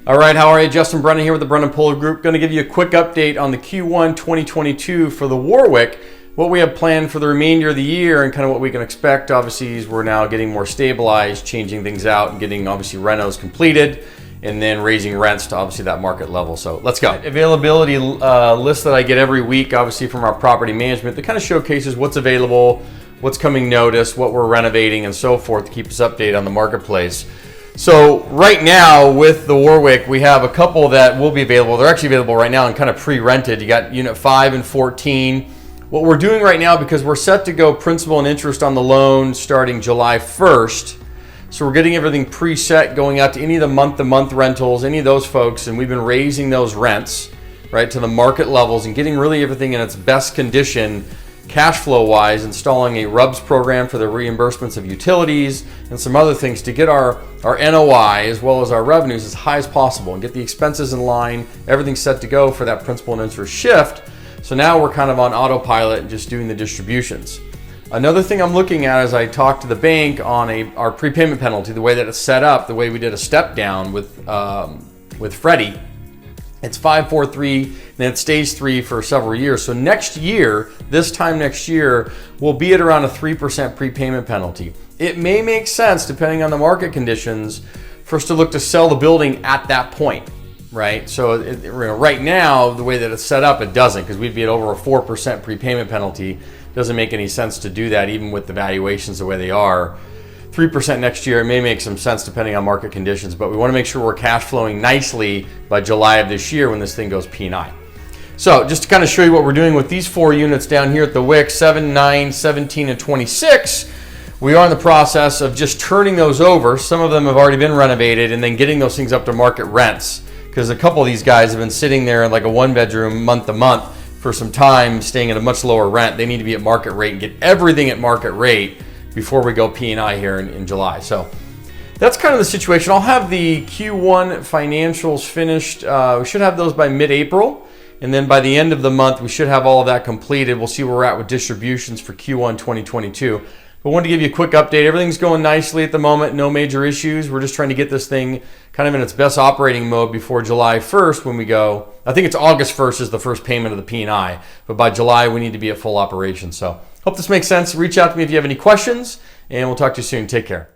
All right, how are you? Justin Brennan here with the Brennan Polar Group. Going to give you a quick update on the Q1 2022 for the Warwick, what we have planned for the remainder of the year and kind of what we can expect. Obviously, as we're now getting more stabilized, changing things out and getting obviously renos completed and then raising rents to obviously that market level. So let's go. Availability list that I get every week, obviously from our property management, that kind of showcases what's available, what's coming notice, what we're renovating and so forth to keep us updated on the marketplace. So right now with the Warwick, we have a couple that will be available. They're actually available right now and kind of pre-rented. You got unit 5 and 14. What we're doing right now, because we're set to go principal and interest on the loan starting July 1st, so we're getting everything preset going out to any of the month-to-month rentals, any of those folks, and we've been raising those rents right to the market levels and getting really everything in its best condition cash flow wise, installing a RUBS program for the reimbursements of utilities and some other things to get our NOI as well as our revenues as high as possible and get the expenses in line, everything set to go for that principal and interest shift. So now we're kind of on autopilot and just doing the distributions. Another thing I'm looking at as I talk to the bank on our prepayment penalty, the way that it's set up, the way we did a step down with Freddie. It's 543, then it stays 3 for several years. So next year, this time next year, we'll be at around a 3% prepayment penalty. It may make sense, depending on the market conditions, for us to look to sell the building at that point, right? So right now, the way that it's set up, it doesn't, because we'd be at over a 4% prepayment penalty. Doesn't make any sense to do that, even with the valuations the way they are. 3% next year, it may make some sense depending on market conditions, but we want to make sure we're cash flowing nicely by July of this year when this thing goes P&I. So just to kind of show you what we're doing with these 4 units down here at the Wick, 7, 9, 17, and 26, we are in the process of just turning those over. Some of them have already been renovated and then getting those things up to market rents, because a couple of these guys have been sitting there in like a 1-bedroom month to month for some time, staying at a much lower rent. They need to be at market rate and get everything at market rate before we go P&I here in July. So that's kind of the situation. I'll have the Q1 financials finished. We should have those by mid-April. And then by the end of the month, we should have all of that completed. We'll see where we're at with distributions for Q1 2022. But I wanted to give you a quick update. Everything's going nicely at the moment. No major issues. We're just trying to get this thing kind of in its best operating mode before July 1st when we go. I think it's August 1st is the first payment of the P&I. But by July, we need to be at full operation. So hope this makes sense. Reach out to me if you have any questions, and we'll talk to you soon. Take care.